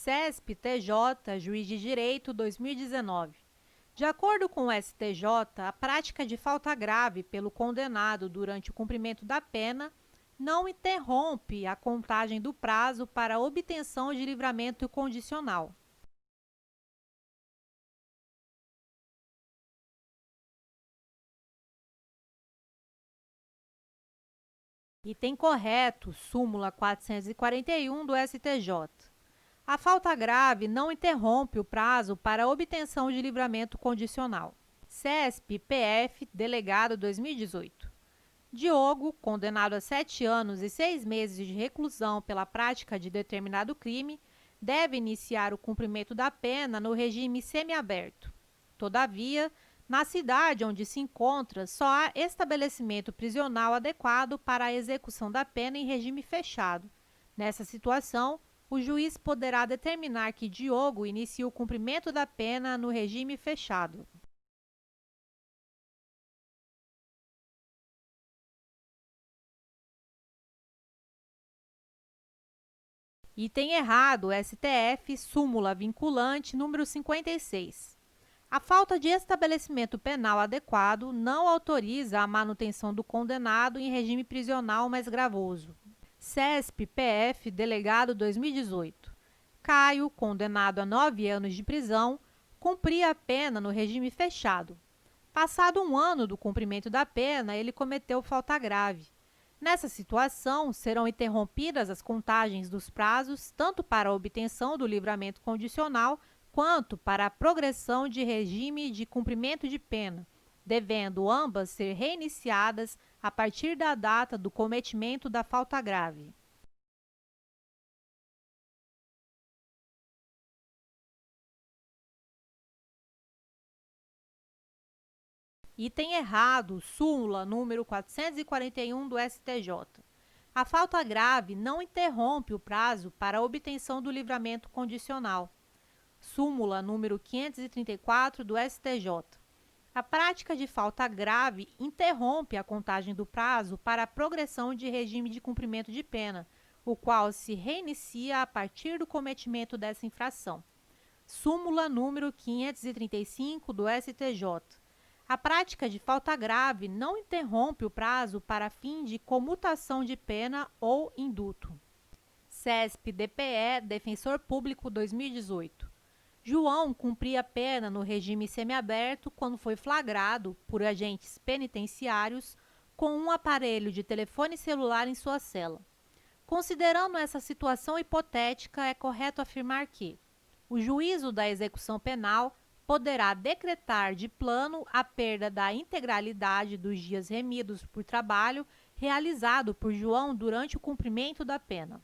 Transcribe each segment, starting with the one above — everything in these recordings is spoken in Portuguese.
CESP-TJ, Juiz de Direito, 2019. De acordo com o STJ, a prática de falta grave pelo condenado durante o cumprimento da pena não interrompe a contagem do prazo para a obtenção de livramento condicional. Item correto, súmula 441 do STJ. A falta grave não interrompe o prazo para a obtenção de livramento condicional. CESP-PF, Delegado 2018. Diogo, condenado a 7 anos e 6 meses de reclusão pela prática de determinado crime, deve iniciar o cumprimento da pena no regime semiaberto. Todavia, na cidade onde se encontra, só há estabelecimento prisional adequado para a execução da pena em regime fechado. Nessa situação, o juiz poderá determinar que Diogo inicie o cumprimento da pena no regime fechado. Item errado, STF, súmula vinculante número 56. A falta de estabelecimento penal adequado não autoriza a manutenção do condenado em regime prisional mais gravoso. CESP-PF, Delegado 2018. Caio, condenado a 9 anos de prisão, cumpria a pena no regime fechado. Passado 1 ano do cumprimento da pena, ele cometeu falta grave. Nessa situação, serão interrompidas as contagens dos prazos tanto para a obtenção do livramento condicional quanto para a progressão de regime de cumprimento de pena, devendo ambas ser reiniciadas a partir da data do cometimento da falta grave. Item errado, súmula número 441 do STJ. A falta grave não interrompe o prazo para a obtenção do livramento condicional. Súmula número 534 do STJ. A prática de falta grave interrompe a contagem do prazo para a progressão de regime de cumprimento de pena, o qual se reinicia a partir do cometimento dessa infração. Súmula número 535 do STJ. A prática de falta grave não interrompe o prazo para fim de comutação de pena ou induto. CESP-DPE, Defensor Público 2018. João cumpria pena no regime semiaberto quando foi flagrado por agentes penitenciários com um aparelho de telefone celular em sua cela. Considerando essa situação hipotética, é correto afirmar que o juízo da execução penal poderá decretar de plano a perda da integralidade dos dias remidos por trabalho realizado por João durante o cumprimento da pena.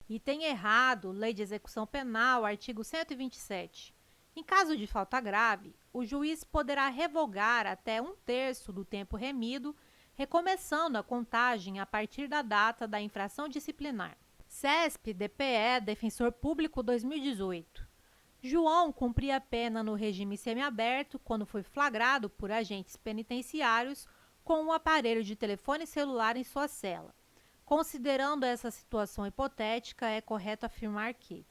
Item errado, Lei de Execução Penal, artigo 127. Em caso de falta grave, o juiz poderá revogar até 1/3 do tempo remido, recomeçando a contagem a partir da data da infração disciplinar. CESP-DPE, Defensor Público 2018. João cumpria pena no regime semiaberto quando foi flagrado por agentes penitenciários com um aparelho de telefone celular em sua cela. Considerando essa situação hipotética, é correto afirmar que,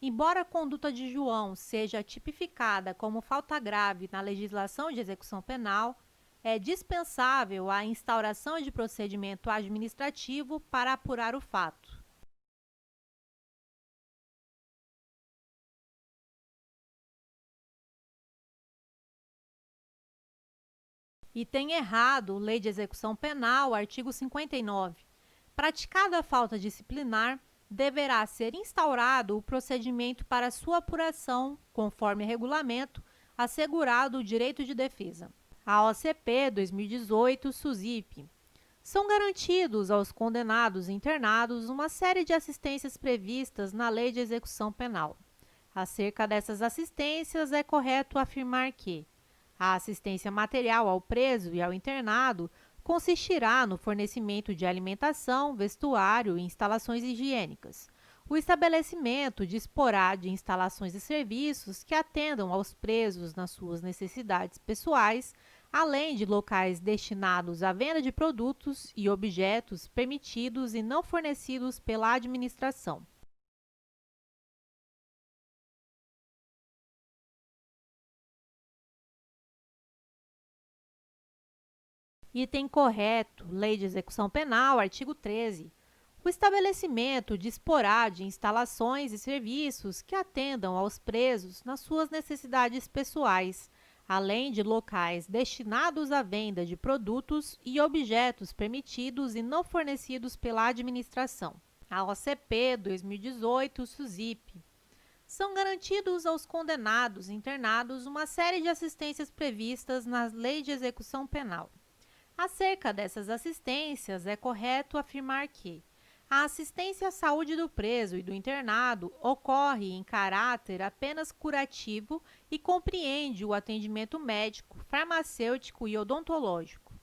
embora a conduta de João seja tipificada como falta grave na legislação de execução penal, é dispensável a instauração de procedimento administrativo para apurar o fato. Item errado, Lei de Execução Penal, artigo 59. Praticada a falta disciplinar, deverá ser instaurado o procedimento para sua apuração, conforme regulamento, assegurado o direito de defesa. A OCP 2018, SUSIP. São garantidos aos condenados e internados uma série de assistências previstas na Lei de Execução Penal. Acerca dessas assistências, é correto afirmar que a assistência material ao preso e ao internado consistirá no fornecimento de alimentação, vestuário e instalações higiênicas. O estabelecimento disporá de instalações e serviços que atendam aos presos nas suas necessidades pessoais, além de locais destinados à venda de produtos e objetos permitidos e não fornecidos pela administração. Item correto, Lei de Execução Penal, artigo 13. O estabelecimento disporá de instalações e serviços que atendam aos presos nas suas necessidades pessoais, além de locais destinados à venda de produtos e objetos permitidos e não fornecidos pela administração. A OCP 2018, SUSIP. São garantidos aos condenados internados uma série de assistências previstas nas leis de execução penal. Acerca dessas assistências, é correto afirmar que a assistência à saúde do preso e do internado ocorre em caráter apenas curativo e compreende o atendimento médico, farmacêutico e odontológico.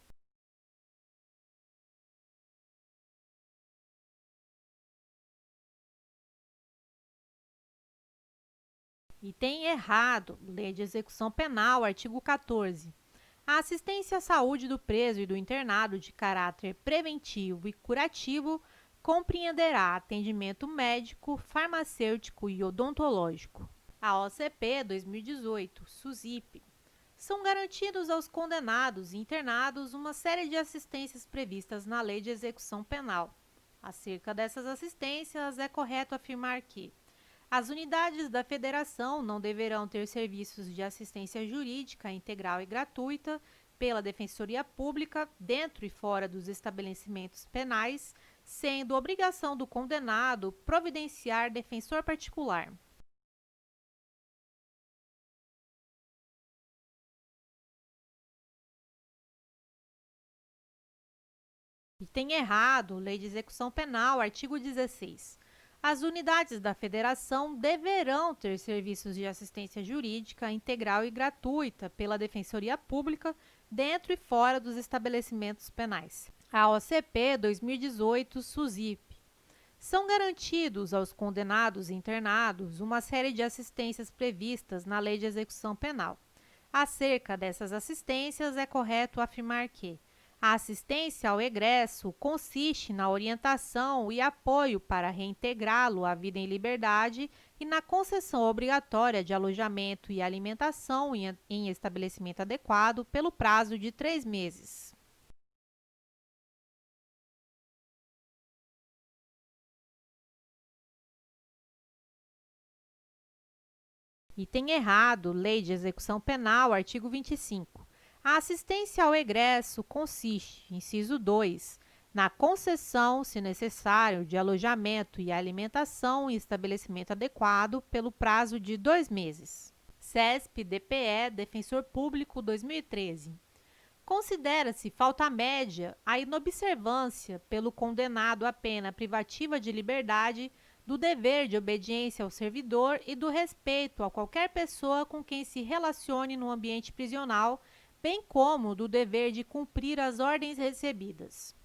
Item errado, Lei de Execução Penal, artigo 14. A assistência à saúde do preso e do internado de caráter preventivo e curativo compreenderá atendimento médico, farmacêutico e odontológico. A OCP 2018, SUSIP. São garantidos aos condenados e internados uma série de assistências previstas na Lei de Execução Penal. Acerca dessas assistências, é correto afirmar que as unidades da Federação não deverão ter serviços de assistência jurídica integral e gratuita pela Defensoria Pública dentro e fora dos estabelecimentos penais, sendo obrigação do condenado providenciar defensor particular. Item errado, Lei de Execução Penal, artigo 16. As unidades da Federação deverão ter serviços de assistência jurídica integral e gratuita pela Defensoria Pública dentro e fora dos estabelecimentos penais. A OCP 2018, SUSIP. São garantidos aos condenados e internados uma série de assistências previstas na Lei de Execução Penal. Acerca dessas assistências, é correto afirmar que a assistência ao egresso consiste na orientação e apoio para reintegrá-lo à vida em liberdade e na concessão obrigatória de alojamento e alimentação em estabelecimento adequado pelo prazo de 3 meses. Item errado, Lei de Execução Penal, artigo 25. A assistência ao egresso consiste, inciso 2, na concessão, se necessário, de alojamento e alimentação em estabelecimento adequado pelo prazo de 2 meses. CESP-DPE, Defensor Público, 2013. Considera-se falta média a inobservância pelo condenado à pena privativa de liberdade do dever de obediência ao servidor e do respeito a qualquer pessoa com quem se relacione no ambiente prisional, bem como do dever de cumprir as ordens recebidas.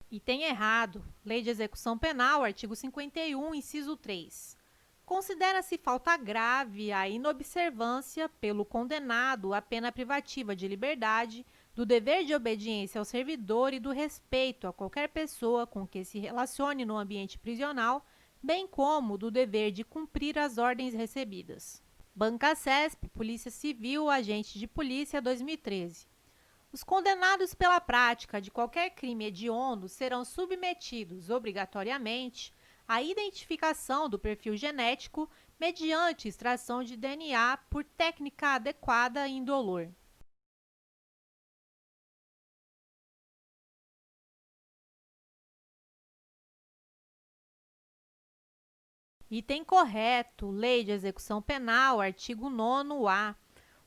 Item errado. Lei de Execução Penal, artigo 51, inciso 3. Considera-se falta grave a inobservância pelo condenado à pena privativa de liberdade do dever de obediência ao servidor e do respeito a qualquer pessoa com que se relacione no ambiente prisional, bem como do dever de cumprir as ordens recebidas. Banca CESP, Polícia Civil, Agente de Polícia, 2013. Os condenados pela prática de qualquer crime hediondo serão submetidos, obrigatoriamente, à identificação do perfil genético mediante extração de DNA por técnica adequada e indolor. Item correto, Lei de Execução Penal, artigo 9º-A.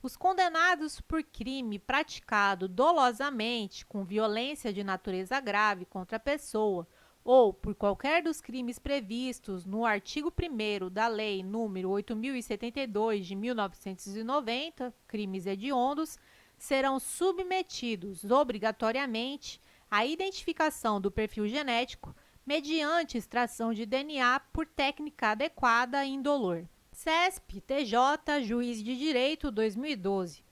Os condenados por crime praticado dolosamente com violência de natureza grave contra a pessoa ou por qualquer dos crimes previstos no artigo 1º da Lei nº 8.072 de 1990, crimes hediondos, serão submetidos obrigatoriamente à identificação do perfil genético mediante extração de DNA por técnica adequada e indolor. CESP-TJ, Juiz de Direito, 2012.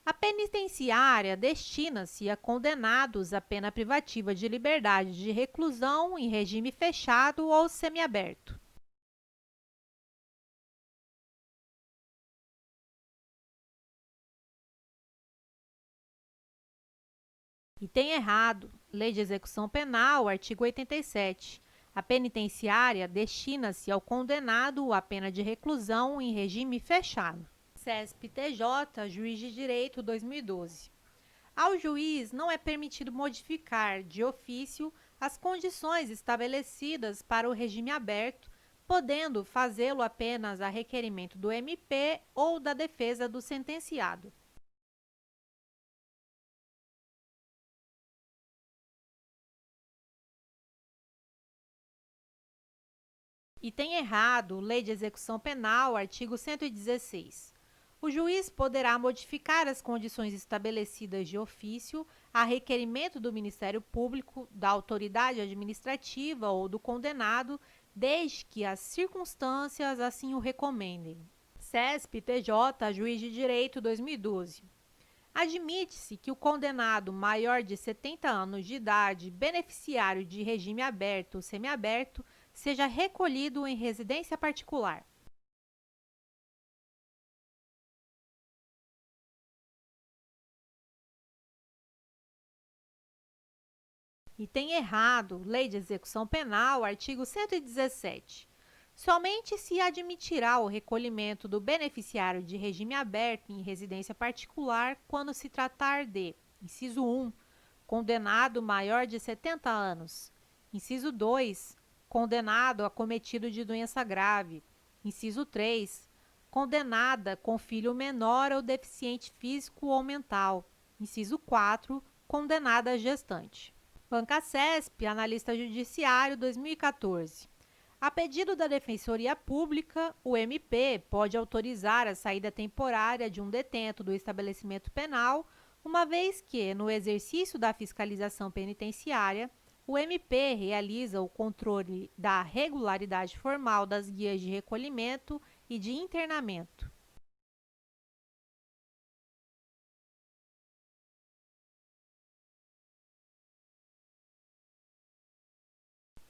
A penitenciária destina-se a condenados à pena privativa de liberdade de reclusão em regime fechado ou semiaberto. Item errado. Lei de Execução Penal, artigo 87. A penitenciária destina-se ao condenado à pena de reclusão em regime fechado. CESP-TJ, Juiz de Direito, 2012. Ao juiz não é permitido modificar, de ofício, as condições estabelecidas para o regime aberto, podendo fazê-lo apenas a requerimento do MP ou da defesa do sentenciado. Item errado. Lei de Execução Penal, artigo 116. O juiz poderá modificar as condições estabelecidas de ofício a requerimento do Ministério Público, da autoridade administrativa ou do condenado, desde que as circunstâncias assim o recomendem. CESP-TJ, Juiz de Direito, 2012. Admite-se que o condenado maior de 70 anos de idade, beneficiário de regime aberto ou semiaberto, seja recolhido em residência particular. Item errado. Lei de Execução Penal, artigo 117. Somente se admitirá o recolhimento do beneficiário de regime aberto em residência particular quando se tratar de: inciso 1, condenado maior de 70 anos. Inciso 2, condenado acometido de doença grave. Inciso 3, condenada com filho menor ou deficiente físico ou mental. Inciso 4, condenada gestante. Banca CESP, Analista Judiciário, 2014. A pedido da Defensoria Pública, o MP pode autorizar a saída temporária de um detento do estabelecimento penal, uma vez que, no exercício da fiscalização penitenciária, o MP realiza o controle da regularidade formal das guias de recolhimento e de internamento.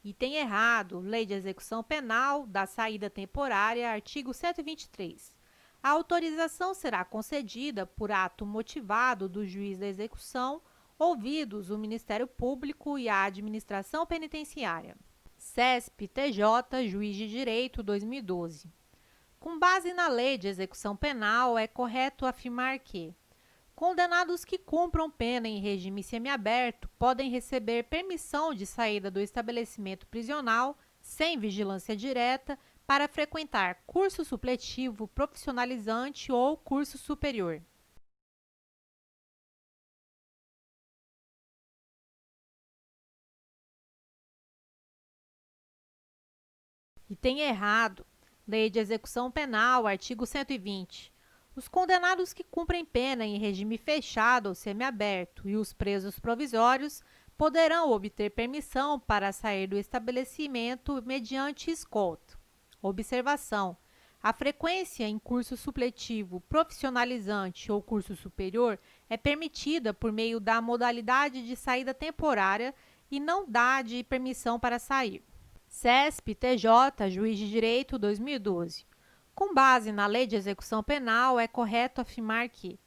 Item errado. Lei de Execução Penal, da saída temporária, artigo 123. A autorização será concedida por ato motivado do juiz da execução, ouvidos o Ministério Público e a Administração Penitenciária. CESP-TJ, Juiz de Direito, 2012. Com base na Lei de Execução Penal, é correto afirmar que condenados que cumpram pena em regime semiaberto podem receber permissão de saída do estabelecimento prisional, sem vigilância direta, para frequentar curso supletivo profissionalizante ou curso superior. Item errado. Lei de Execução Penal, artigo 120. Os condenados que cumprem pena em regime fechado ou semiaberto e os presos provisórios poderão obter permissão para sair do estabelecimento mediante escolta. Observação: a frequência em curso supletivo, profissionalizante ou curso superior é permitida por meio da modalidade de saída temporária e não dá de permissão para sair. CESP-TJ, Juiz de Direito, 2012. Com base na Lei de Execução Penal, é correto afirmar que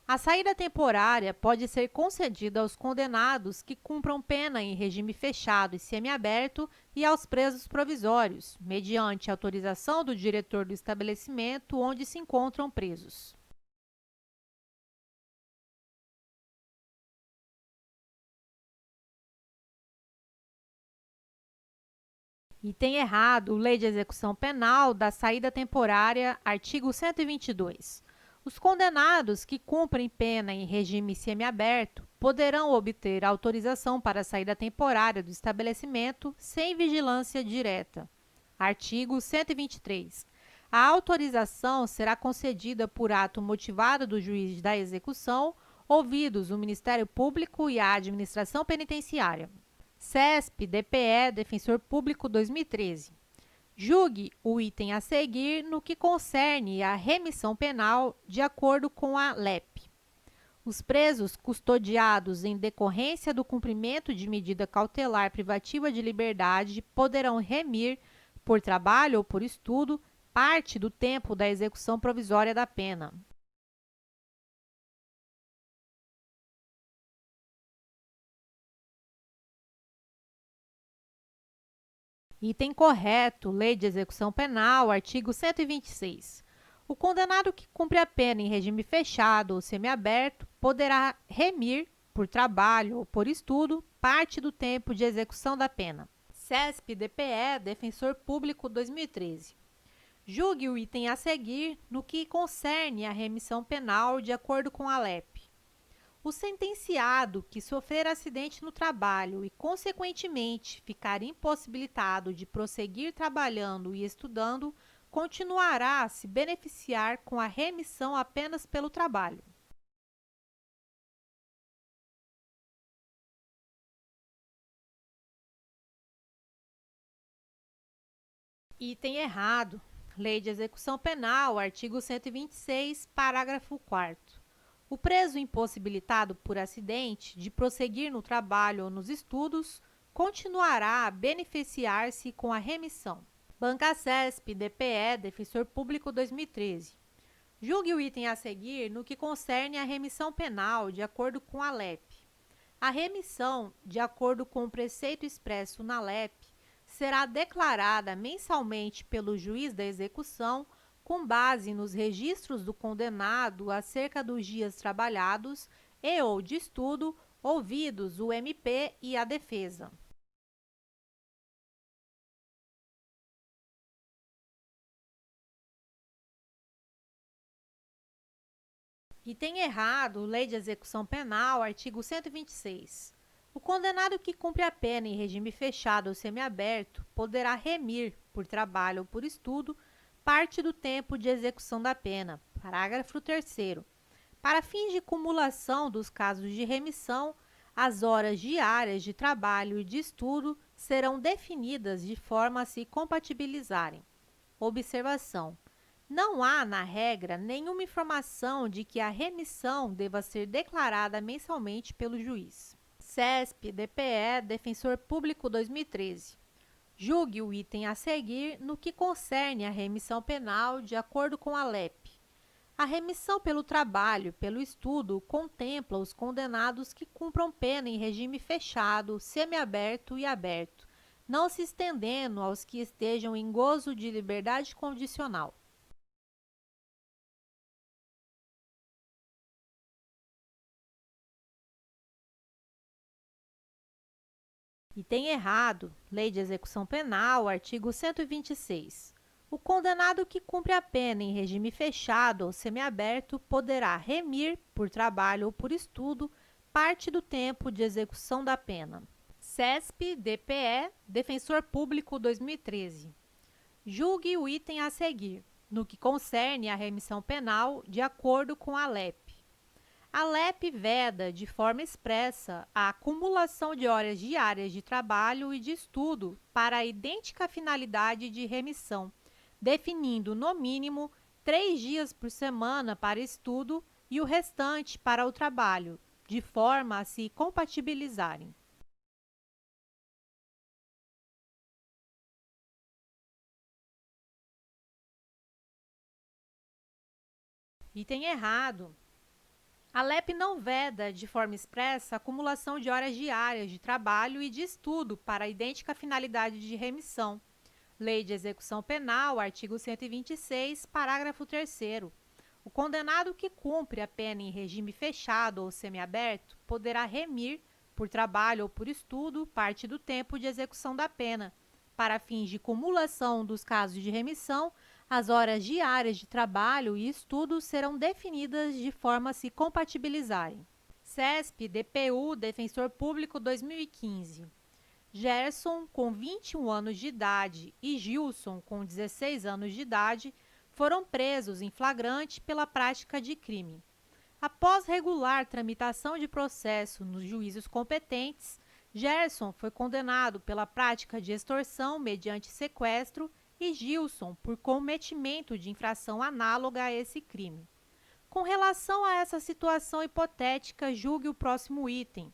a saída temporária pode ser concedida aos condenados que cumpram pena em regime fechado e semiaberto e aos presos provisórios, mediante autorização do diretor do estabelecimento onde se encontram presos. Item errado. Lei de Execução Penal, da saída temporária, artigo 122. Os condenados que cumprem pena em regime semiaberto poderão obter autorização para a saída temporária do estabelecimento sem vigilância direta. Artigo 123. A autorização será concedida por ato motivado do juiz da execução, ouvidos o Ministério Público e a Administração Penitenciária. CESP, DPE, Defensor Público 2013. Julgue o item a seguir no que concerne à remissão penal de acordo com a LEP. Os presos custodiados em decorrência do cumprimento de medida cautelar privativa de liberdade poderão remir, por trabalho ou por estudo, parte do tempo da execução provisória da pena. Item correto, Lei de Execução Penal, artigo 126. O condenado que cumpre a pena em regime fechado ou semiaberto poderá remir, por trabalho ou por estudo, parte do tempo de execução da pena. CESP, DPE, Defensor Público 2013. Julgue o item a seguir no que concerne à remissão penal de acordo com a LEP. O sentenciado que sofrer acidente no trabalho e, consequentemente, ficar impossibilitado de prosseguir trabalhando e estudando, continuará a se beneficiar com a remissão apenas pelo trabalho. Item errado. Lei de Execução Penal, artigo 126, parágrafo 4º. O preso impossibilitado por acidente de prosseguir no trabalho ou nos estudos continuará a beneficiar-se com a remissão. Banca CESP, DPE, Defensor Público 2013. Julgue o item a seguir no que concerne à remissão penal de acordo com a LEP. A remissão, de acordo com o preceito expresso na LEP, será declarada mensalmente pelo juiz da execução com base nos registros do condenado acerca dos dias trabalhados e ou de estudo, ouvidos o MP e a defesa. Item errado, Lei de Execução Penal, artigo 126. O condenado que cumpre a pena em regime fechado ou semiaberto poderá remir, por trabalho ou por estudo, parte do tempo de execução da pena. Parágrafo 3º. Para fins de cumulação dos casos de remissão, as horas diárias de trabalho e de estudo serão definidas de forma a se compatibilizarem. Observação: não há, na regra, nenhuma informação de que a remissão deva ser declarada mensalmente pelo juiz. CESP, DPE, Defensor Público 2013. Julgue o item a seguir no que concerne à remissão penal de acordo com a LEP. A remissão pelo trabalho, pelo estudo, contempla os condenados que cumpram pena em regime fechado, semiaberto e aberto, não se estendendo aos que estejam em gozo de liberdade condicional. Item errado, Lei de Execução Penal, artigo 126. O condenado que cumpre a pena em regime fechado ou semiaberto poderá remir, por trabalho ou por estudo, parte do tempo de execução da pena. CESP, DPE, Defensor Público 2013. Julgue o item a seguir, no que concerne à remissão penal, de acordo com a LEP. A LEP veda, de forma expressa, a acumulação de horas diárias de trabalho e de estudo para a idêntica finalidade de remissão, definindo, no mínimo, 3 dias por semana para estudo e o restante para o trabalho, de forma a se compatibilizarem. Item errado. A LEP não veda, de forma expressa, a acumulação de horas diárias de trabalho e de estudo para a idêntica finalidade de remissão. Lei de Execução Penal, artigo 126, parágrafo 3º. O condenado que cumpre a pena em regime fechado ou semiaberto poderá remir, por trabalho ou por estudo, parte do tempo de execução da pena. Para fins de cumulação dos casos de remissão, as horas diárias de trabalho e estudo serão definidas de forma a se compatibilizarem. CESP, DPU, Defensor Público 2015. Gerson, com 21 anos de idade, e Gilson, com 16 anos de idade, foram presos em flagrante pela prática de crime. Após regular tramitação de processo nos juízos competentes, Gerson foi condenado pela prática de extorsão mediante sequestro e Gilson por cometimento de infração análoga a esse crime. Com relação a essa situação hipotética, julgue o próximo item.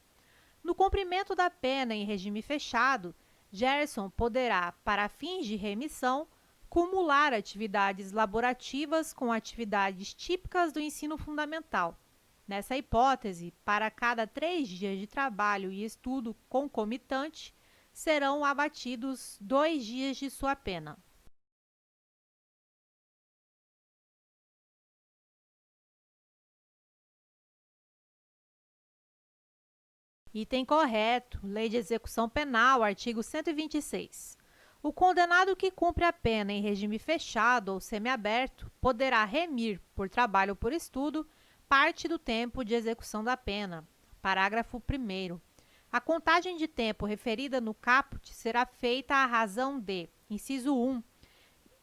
No cumprimento da pena em regime fechado, Gerson poderá, para fins de remissão, cumular atividades laborativas com atividades típicas do ensino fundamental. Nessa hipótese, para cada 3 dias de trabalho e estudo concomitante, serão abatidos 2 dias de sua pena. Item correto, Lei de Execução Penal, artigo 126. O condenado que cumpre a pena em regime fechado ou semiaberto poderá remir, por trabalho ou por estudo, parte do tempo de execução da pena. Parágrafo 1º. A contagem de tempo referida no caput será feita à razão de: inciso 1,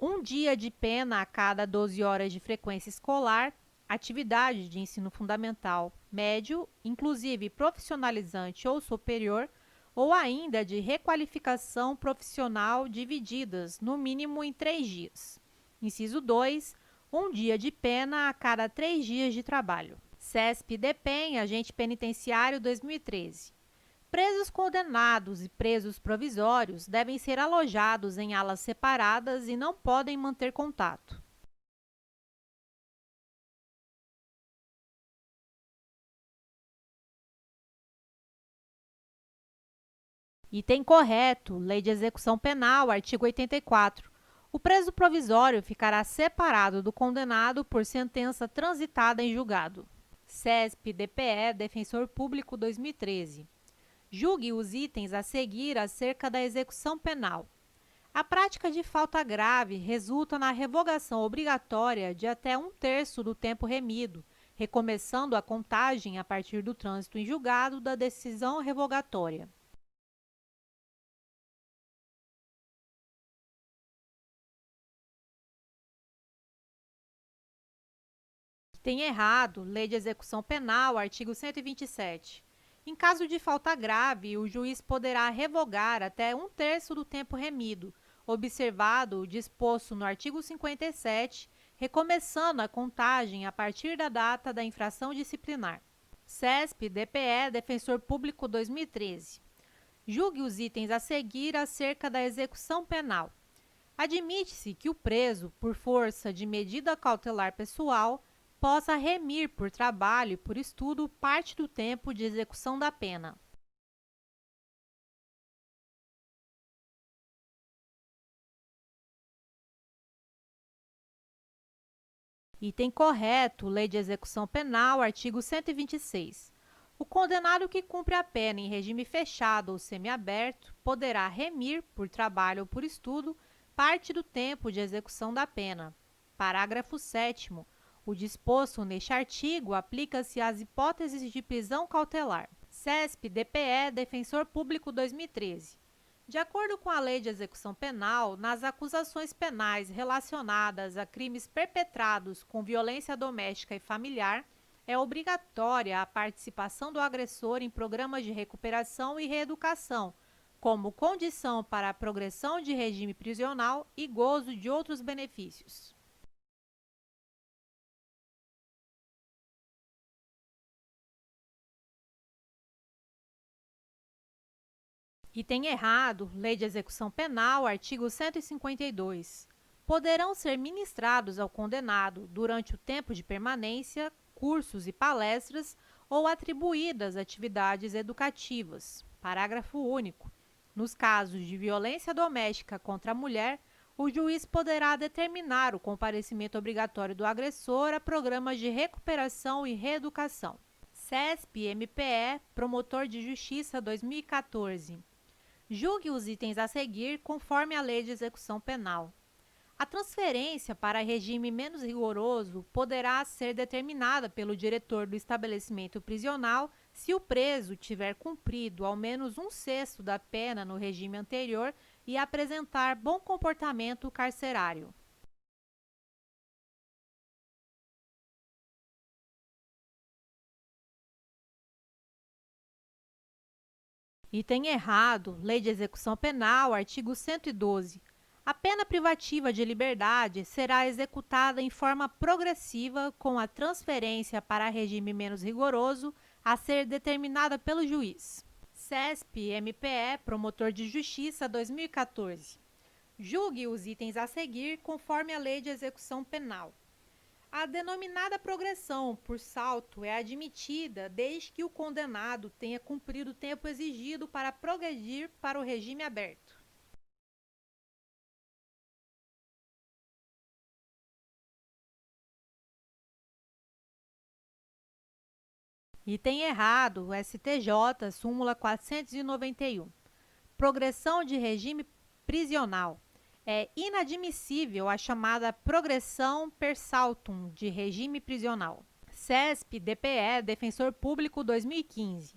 um dia de pena a cada 12 horas de frequência escolar, atividade de ensino fundamental, médio, inclusive profissionalizante ou superior, ou ainda de requalificação profissional divididas, no mínimo em 3 dias. Inciso 2, um dia de pena a cada 3 dias de trabalho. CESP-DPEM, Agente Penitenciário 2013. Presos condenados e presos provisórios devem ser alojados em alas separadas e não podem manter contato. Item correto, Lei de Execução Penal, artigo 84. O preso provisório ficará separado do condenado por sentença transitada em julgado. CESP-DPE, Defensor Público 2013. Julgue os itens a seguir acerca da execução penal. A prática de falta grave resulta na revogação obrigatória de até 1/3 do tempo remido, recomeçando a contagem a partir do trânsito em julgado da decisão revogatória. Tem errado, Lei de Execução Penal, artigo 127. Em caso de falta grave, o juiz poderá revogar até 1/3 do tempo remido, observado o disposto no artigo 57, recomeçando a contagem a partir da data da infração disciplinar. CESP-DPE, Defensor Público 2013. Julgue os itens a seguir acerca da execução penal. Admite-se que o preso, por força de medida cautelar pessoal, possa remir por trabalho e por estudo parte do tempo de execução da pena. Item correto, Lei de Execução Penal, artigo 126. O condenado que cumpre a pena em regime fechado ou semiaberto poderá remir, por trabalho ou por estudo, parte do tempo de execução da pena. Parágrafo 7º. O disposto neste artigo aplica-se às hipóteses de prisão cautelar. CESP-DPE, Defensor Público 2013. De acordo com a Lei de Execução Penal, nas acusações penais relacionadas a crimes perpetrados com violência doméstica e familiar, é obrigatória a participação do agressor em programas de recuperação e reeducação, como condição para a progressão de regime prisional e gozo de outros benefícios. Item errado, Lei de Execução Penal, artigo 152. Poderão ser ministrados ao condenado, durante o tempo de permanência, cursos e palestras ou atribuídas atividades educativas. Parágrafo único. Nos casos de violência doméstica contra a mulher, o juiz poderá determinar o comparecimento obrigatório do agressor a programas de recuperação e reeducação. CESP-MPE, Promotor de Justiça 2014. Julgue os itens a seguir conforme a Lei de Execução Penal. A transferência para regime menos rigoroso poderá ser determinada pelo diretor do estabelecimento prisional se o preso tiver cumprido ao menos 1/6 da pena no regime anterior e apresentar bom comportamento carcerário. Item errado, Lei de Execução Penal, artigo 112. A pena privativa de liberdade será executada em forma progressiva com a transferência para regime menos rigoroso a ser determinada pelo juiz. CESP-MPE, Promotor de Justiça, 2014. Julgue os itens a seguir conforme a Lei de Execução Penal. A denominada progressão por salto é admitida desde que o condenado tenha cumprido o tempo exigido para progredir para o regime aberto. Item errado, STJ, súmula 491. Progressão de regime prisional. É inadmissível a chamada progressão per saltum de regime prisional. CESP-DPE, Defensor Público 2015.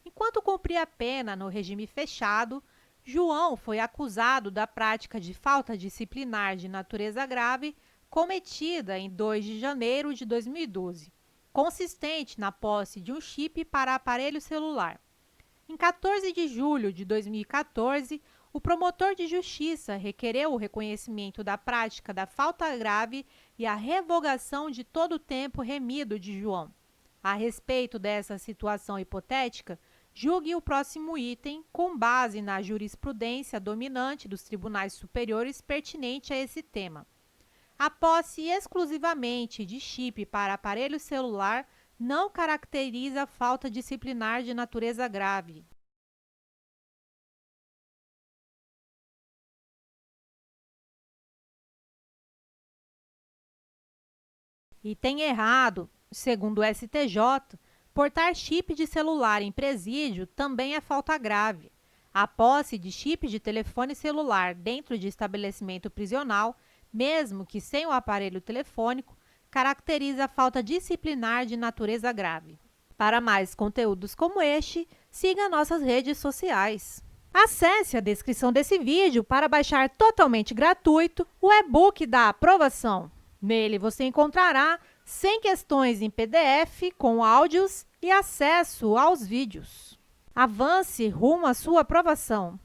Enquanto cumpria a pena no regime fechado, João foi acusado da prática de falta disciplinar de natureza grave cometida em 2 de janeiro de 2012, consistente na posse de um chip para aparelho celular. Em 14 de julho de 2014, o promotor de justiça requereu o reconhecimento da prática da falta grave e a revogação de todo o tempo remido de João. A respeito dessa situação hipotética, julgue o próximo item com base na jurisprudência dominante dos tribunais superiores pertinente a esse tema. A posse exclusivamente de chip para aparelho celular não caracteriza falta disciplinar de natureza grave. Item errado, segundo o STJ, portar chip de celular em presídio também é falta grave. A posse de chip de telefone celular dentro de estabelecimento prisional, mesmo que sem o aparelho telefônico, caracteriza falta disciplinar de natureza grave. Para mais conteúdos como este, siga nossas redes sociais. Acesse a descrição desse vídeo para baixar totalmente gratuito o e-book da aprovação. Nele você encontrará 100 questões em PDF com áudios e acesso aos vídeos. Avance rumo à sua aprovação.